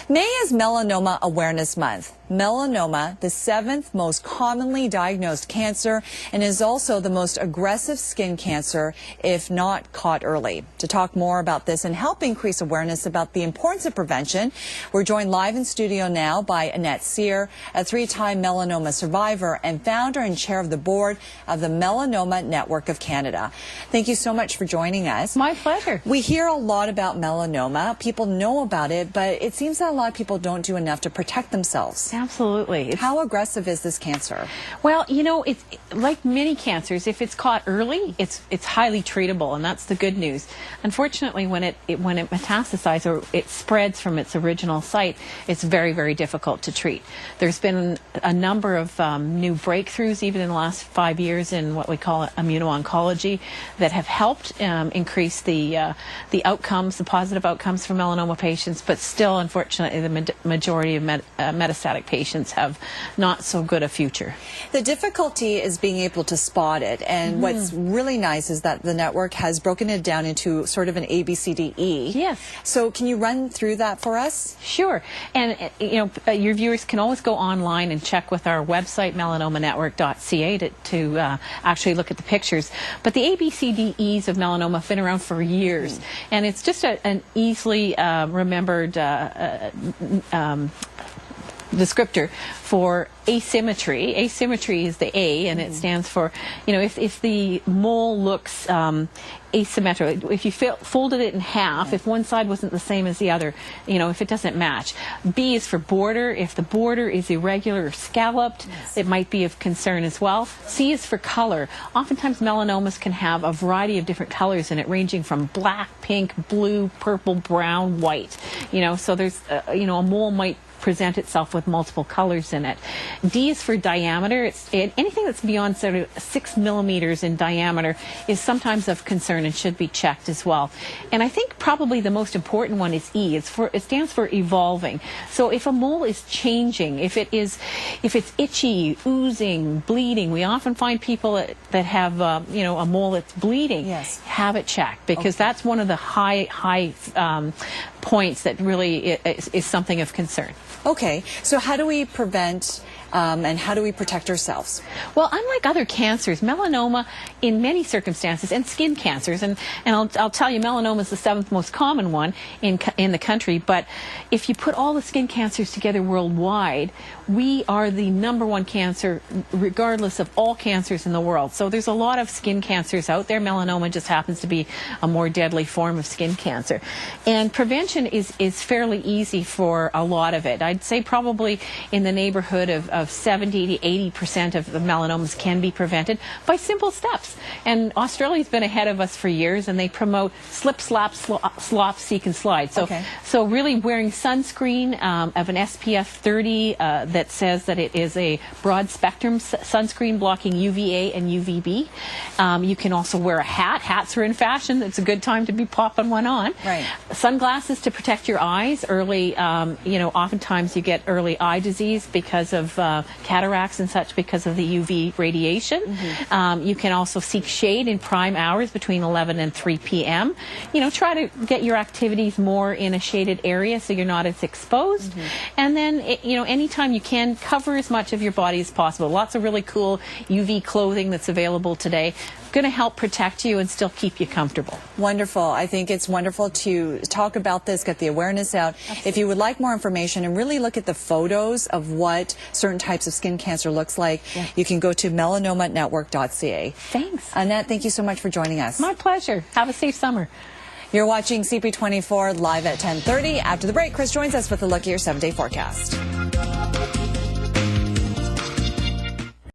May is Melanoma Awareness Month. Melanoma, the 7th most commonly diagnosed cancer, and is also the most aggressive skin cancer if not caught early. To talk more about this and help increase awareness about the importance of prevention, we're joined live in studio now by Annette Cyr, a 3-time melanoma survivor and founder and chair of the board of the Melanoma Network of Canada. Thank you so much for joining us. My pleasure. We hear a lot about melanoma. People know about it, but it seems that a lot of people don't do enough to protect themselves. Absolutely. How aggressive is this cancer? Well, you know, it's like many cancers. If it's caught early, it's highly treatable, and that's the good news. Unfortunately, when it metastasizes or it spreads from its original site, it's very, very difficult to treat. There's been a number of new breakthroughs, even in the last 5 years, in what we call immuno-oncology, that have helped increase the outcomes, the positive outcomes for melanoma patients. But still, unfortunately, the majority of metastatic patients have not so good a future. The difficulty is being able to spot it, and what's really nice is that the network has broken it down into sort of an ABCDE. Yes. So can you run through that for us? Sure. And you know, your viewers can always go online and check with our website, melanomanetwork.ca, to actually look at the pictures. But the ABCDEs of melanoma have been around for years, and it's just an easily remembered descriptor for asymmetry. Asymmetry is the A, and it stands for, you know, if the mole looks asymmetrical, if you folded it in half, if one side wasn't the same as the other, you know, if it doesn't match. B is for border. If the border is irregular or scalloped, it might be of concern as well. C is for color. Oftentimes melanomas can have a variety of different colors in it, ranging from black, pink, blue, purple, brown, white. You know, so there's, you know, a mole might present itself with multiple colors in it. D is for diameter. Anything that's beyond sort of 6 millimeters in diameter is sometimes of concern and should be checked as well. And I think probably the most important one is E. It stands for evolving. So if a mole is changing, if it's itchy, oozing, bleeding, we often find people that have you know, a mole that's bleeding. Yes. Have it checked, because that's one of the high points that really is something of concern. Okay, so how do we prevent and how do we protect ourselves? Well, unlike other cancers, melanoma, in many circumstances, and skin cancers, and I'll tell you, melanoma is the 7th most common one in the country, but if you put all the skin cancers together worldwide, we are the #1 cancer regardless of all cancers in the world. So there's a lot of skin cancers out there. Melanoma just happens to be a more deadly form of skin cancer. And prevention is fairly easy for a lot of it. I'd say probably in the neighborhood of 70 to 80% of the melanomas can be prevented by simple steps. And Australia's been ahead of us for years, and they promote slip, slap, slop, seek, and slide. So really wearing sunscreen of an SPF 30 that says that it is a broad spectrum sunscreen blocking UVA and UVB. You can also wear a hat. Hats are in fashion. It's a good time to be popping one on. Right. Sunglasses to protect your eyes. Early, you know, oftentimes you get early eye disease because of cataracts and such, because of the UV radiation. You can also seek shade in prime hours between 11 and 3 p.m. You know, try to get your activities more in a shaded area so you're not as exposed. And then, you know, anytime you can, cover as much of your body as possible. Lots of really cool UV clothing that's available today. Going to help protect you and still keep you comfortable. Wonderful. I think it's wonderful to talk about this, get the awareness out. Absolutely. If you would like more information and really look at the photos of what certain types of skin cancer looks like, you can go to melanomanetwork.ca. Thanks. Annette, thank you so much for joining us. My pleasure. Have a safe summer. You're watching CP24 live at 10:30. After the break, Chris joins us with a look at your 7-day forecast.